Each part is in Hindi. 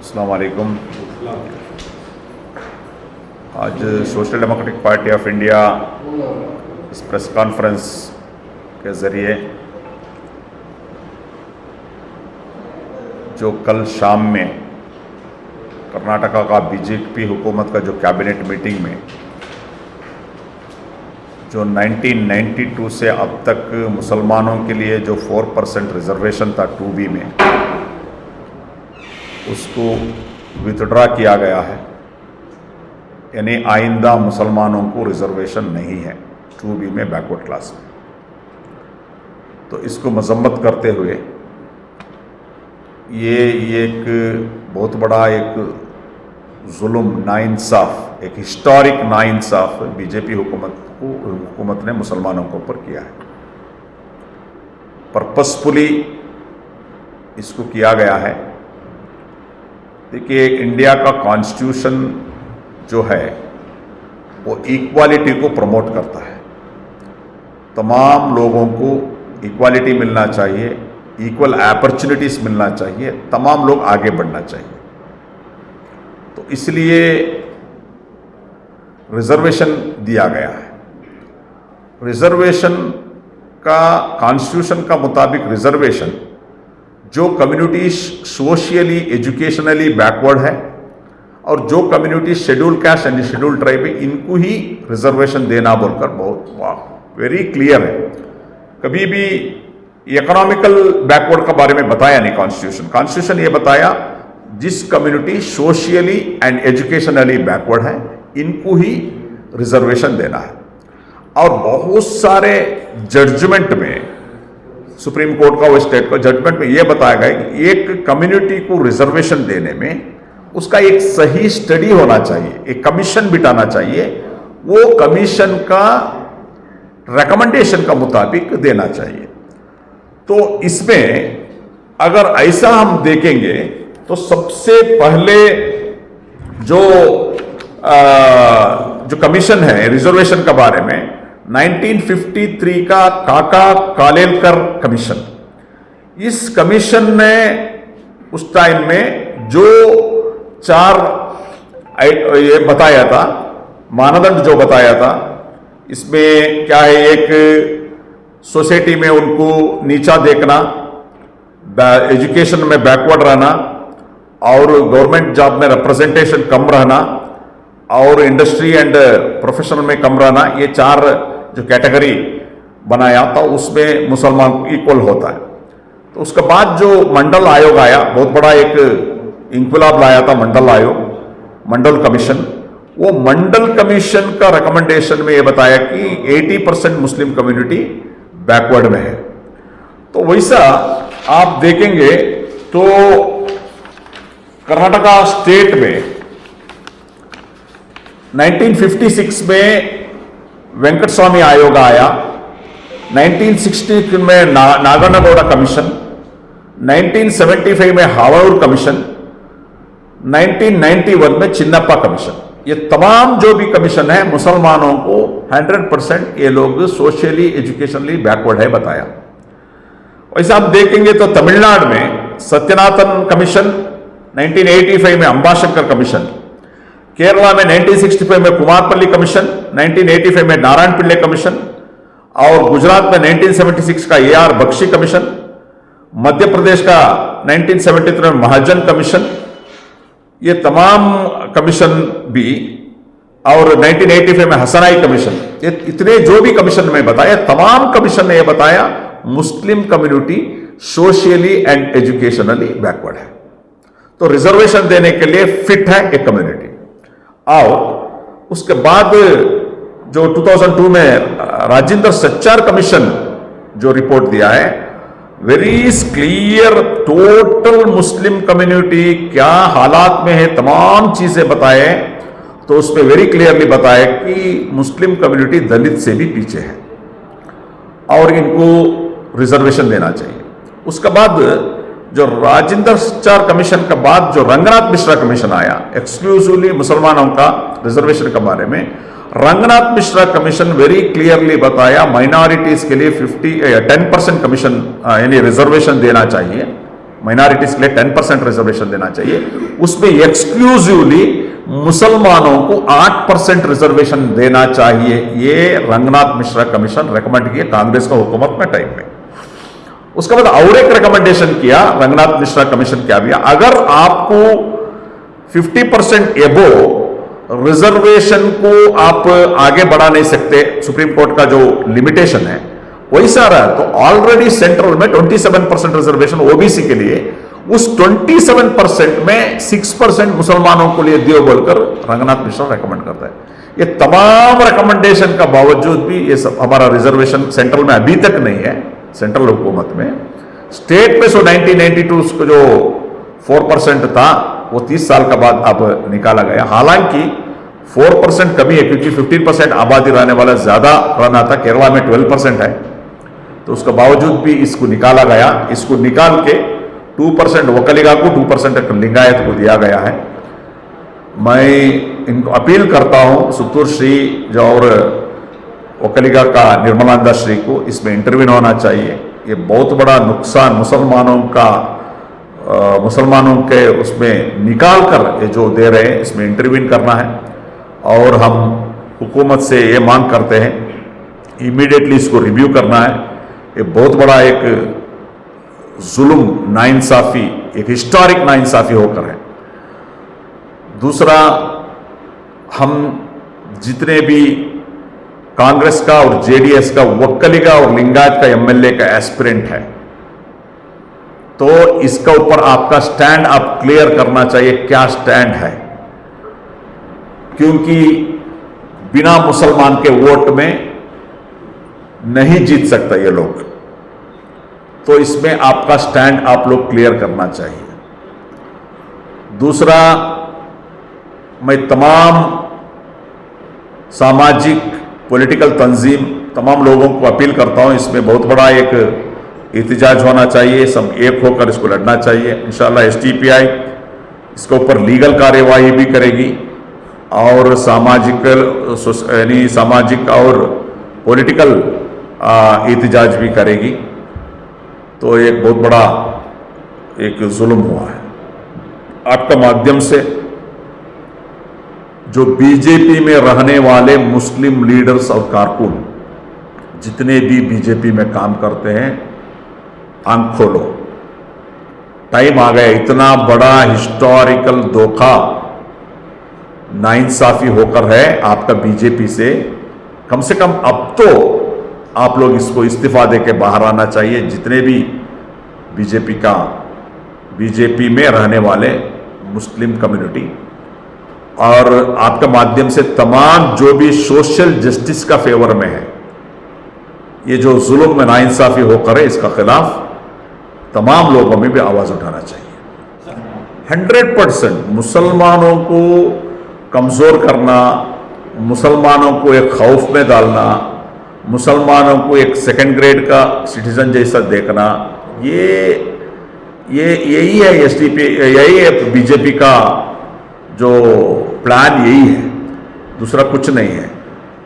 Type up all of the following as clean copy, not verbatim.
अस्सलाम वालेकुम। आज social democratic party of India इस प्रेस कॉन्फ्रेंस के ज़रिए जो कल शाम में कर्नाटका का बीजेपी हुकूमत का जो कैबिनेट मीटिंग में जो 1992 से अब तक मुसलमानों के लिए जो 4% रिजर्वेशन था 2B में, उसको विथड्रा किया गया है। यानी आइंदा मुसलमानों को रिजर्वेशन नहीं है 2B में, बैकवर्ड क्लास में। तो इसको मजम्मत करते हुए ये एक बहुत बड़ा एक जुल्म, नाइंसाफ, एक हिस्टोरिक नाइंसाफ बीजेपी हुकूमत ने मुसलमानों के ऊपर किया है। पर्पसफुली इसको किया गया है। देखिए, इंडिया का कॉन्स्टिट्यूशन जो है वो इक्वालिटी को प्रमोट करता है। तमाम लोगों को इक्वालिटी मिलना चाहिए, इक्वल अपॉर्चुनिटीज मिलना चाहिए, तमाम लोग आगे बढ़ना चाहिए। तो इसलिए रिजर्वेशन दिया गया है। रिजर्वेशन का कॉन्स्टिट्यूशन का मुताबिक रिजर्वेशन जो कम्युनिटी सोशली एजुकेशनली बैकवर्ड है और जो community schedule caste and schedule tribe है, इनको ही रिजर्वेशन देना बोलकर बहुत वेरी क्लियर है। कभी भी इकोनॉमिकल बैकवर्ड के बारे में बताया नहीं कॉन्स्टिट्यूशन ये बताया जिस community socially and educationally backward है इनको ही रिजर्वेशन देना है। और बहुत सारे जजमेंट में, सुप्रीम कोर्ट का वो स्टेट का जजमेंट में यह बताया गया कि एक कम्युनिटी को रिजर्वेशन देने में उसका एक सही स्टडी होना चाहिए, एक कमीशन बिठाना चाहिए, वो कमीशन का रिकमेंडेशन का मुताबिक देना चाहिए। तो इसमें अगर ऐसा हम देखेंगे तो सबसे पहले जो कमीशन है रिजर्वेशन के बारे में 1953 का काका कालेलकर कमीशन, इस कमीशन ने उस टाइम में जो 4 ये बताया था, मानदंड जो बताया था, इसमें क्या है, एक सोसाइटी में उनको नीचा देखना, एजुकेशन में बैकवर्ड रहना और गवर्नमेंट जॉब में रिप्रेजेंटेशन कम रहना और इंडस्ट्री एंड प्रोफेशनल में कम रहना, ये 4 जो कैटेगरी बनाया था उसमें मुसलमान को इक्वल होता है। तो उसके बाद जो मंडल आयोग आया, बहुत बड़ा एक इंकलाब लाया था मंडल आयोग, मंडल कमीशन। वो मंडल कमीशन का रिकमेंडेशन में ये बताया कि 80% मुस्लिम कम्युनिटी बैकवर्ड में है। तो वैसा आप देखेंगे तो कर्नाटका स्टेट में 1956 में वेंकट स्वामी आयोग आया, 1960 में नागनगौड़ा कमीशन, 1975 में हावड़ूर कमीशन, 1991 में चिन्नप्पा कमीशन। ये तमाम जो भी कमीशन है मुसलमानों को 100% ये लोग सोशली एजुकेशनली बैकवर्ड है बताया। वैसे आप देखेंगे तो तमिलनाडु में सत्यनाथन कमीशन, 1985 में अंबाशंकर कमीशन, केरला में 1965 में कुमारपल्ली कमीशन, 1985 में नारायण पिल्ले कमीशन और गुजरात में 1976 का AR बख्शी कमीशन, मध्य प्रदेश का 1973 में महाजन कमीशन, ये तमाम कमीशन भी, और 1985 में हसनाई कमीशन, ये इतने जो भी कमीशन में बताया, तमाम कमीशन ने यह बताया Muslim community socially and educationally backward है, तो रिजर्वेशन देने के लिए फिट है एक कम्युनिटी। और उसके बाद जो 2002 में राजेंद्र सच्चार कमीशन जो रिपोर्ट दिया है, very clear, total Muslim community क्या हालात में है, तमाम चीजें बताए। तो उसमें वेरी क्लियरली बताया कि मुस्लिम कम्युनिटी दलित से भी पीछे है और इनको रिजर्वेशन देना चाहिए। उसके बाद जो राजेंद्र सच्चार कमीशन के बाद जो रंगनाथ मिश्रा कमीशन आया, एक्सक्लूसिवली मुसलमानों का रिजर्वेशन के बारे में, Ranganath Mishra commission very clearly बताया माइनॉरिटीज के लिए 10% कमीशन यानी रिजर्वेशन देना चाहिए। माइनॉरिटीज के लिए 10% रिजर्वेशन देना चाहिए, उसमें एक्सक्लूसिवली मुसलमानों को 8% रिजर्वेशन देना चाहिए। ये रंगनाथ मिश्रा कमीशन रेकमेंड किया कांग्रेस का हुकूमत में टाइम में। उसके बाद और एक रिकमेंडेशन किया रंगनाथ मिश्रा कमीशन, क्या किया, अगर आपको 50% एबो रिजर्वेशन को आप आगे बढ़ा नहीं सकते, सुप्रीम कोर्ट का जो लिमिटेशन है वैसा रहा, तो ऑलरेडी सेंट्रल में 27% रिजर्वेशन ओबीसी के लिए, उस 27% में 6% मुसलमानों को लिए दियो बोलकर रंगनाथ मिश्रा रेकमेंड करता है। ये तमाम रिकमेंडेशन का बावजूद भी ये सब हमारा रिजर्वेशन सेंट्रल में अभी तक नहीं है, सेंट्रल हुकूमत में। स्टेट में 1992 को जो 4% था वो 30 साल का बाद अब निकाला गया। हालांकि 4% कमी है क्योंकि 15% आबादी रहने वाला ज्यादा रहना था, केरला में 12% है, तो उसके बावजूद भी इसको निकाला गया। इसको निकाल के 2% वकलिगा को 2% लिंगायत को दिया गया है। मैं इनको अपील करता हूं सुतूर श्री जो और वकलिगा का निर्मलानंदा श्री को इसमें इंटरव्यू होना चाहिए। ये बहुत बड़ा नुकसान मुसलमानों के उसमें निकाल कर ये जो दे रहे हैं, इसमें इंटरव्यू करना है। और हम हुकूमत से ये मांग करते हैं इमीडिएटली इसको रिव्यू करना है। ये बहुत बड़ा एक जुल्म, नाइंसाफी, एक हिस्टोरिक नाइंसाफी होकर है। दूसरा, हम जितने भी कांग्रेस का और जेडीएस का वक्कलिगा और लिंगायत का एमएलए का एस्पिरेंट है, तो इसका ऊपर आपका स्टैंड आप क्लियर करना चाहिए, क्या स्टैंड है, क्योंकि बिना मुसलमान के वोट में नहीं जीत सकता ये लोग, तो इसमें आपका स्टैंड आप लोग क्लियर करना चाहिए। दूसरा, मैं तमाम सामाजिक पॉलिटिकल तंजीम, तमाम लोगों को अपील करता हूं, इसमें बहुत बड़ा एक एहतजाज होना चाहिए, सब एक होकर इसको लड़ना चाहिए। इंशाल्लाह एसटीपीआई इसके ऊपर लीगल कार्यवाही भी करेगी और सामाजिक और पॉलिटिकल एहतजाज भी करेगी। तो एक बहुत बड़ा एक जुल्म हुआ है। आपका माध्यम से जो बीजेपी में रहने वाले मुस्लिम लीडर्स और कारकुन जितने भी बीजेपी में काम करते हैं, आंख खोलो, टाइम आ गया। इतना बड़ा हिस्टोरिकल धोखा, नाइंसाफी होकर है आपका बीजेपी से कम अब तो आप लोग इसको इस्तीफा देके बाहर आना चाहिए। जितने भी बीजेपी में रहने वाले मुस्लिम कम्युनिटी, और आपके माध्यम से तमाम जो भी सोशल जस्टिस का फेवर में है, ये जो जुल्म में नाइंसाफी होकर है, इसका खिलाफ तमाम लोगों में भी आवाज उठाना चाहिए। 100% मुसलमानों को कमजोर करना, मुसलमानों को एक खौफ में डालना, मुसलमानों को एक सेकंड ग्रेड का सिटीजन जैसा देखना, यही है एसटीपी, यही है बीजेपी का जो प्लान, यही है, दूसरा कुछ नहीं है।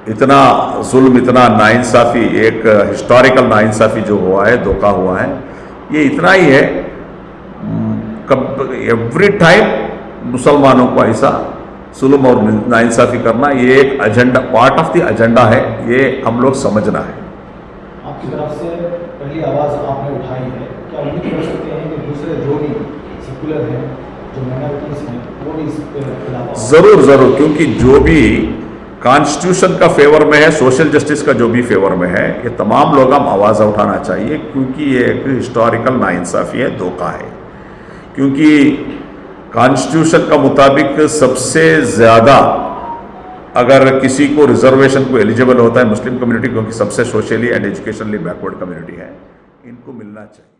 इतना जुल्म, इतना नाइंसाफी, एक हिस्टोरिकल नाइंसाफी जो हुआ है, धोखा हुआ है, ये इतना ही है। एवरी टाइम मुसलमानों को ऐसा जुल्म और नाइंसाफी करना, ये एक agenda, part of the agenda है, ये हम लोग समझना है। आपकी तरफ से पहली आवाज आपने उठाई है, क्या उम्मीद कर सकते हैं कि दूसरे जो भी सेकुलर हैं, जो माइनॉरिटीज हैं, वो भी इस खिलाफ? जरूर, क्योंकि जो भी कॉन्स्टिट्यूशन का फेवर में है, सोशल जस्टिस का जो भी फेवर में है, ये तमाम लोग हम आवाज़ उठाना चाहिए, क्योंकि ये एक हिस्टोरिकल नाइंसाफी है, धोखा है। क्योंकि कॉन्स्टिट्यूशन का मुताबिक सबसे ज़्यादा अगर किसी को रिजर्वेशन को एलिजिबल होता है मुस्लिम कम्युनिटी, क्योंकि सबसे socially and educationally backward community है, इनको मिलना चाहिए।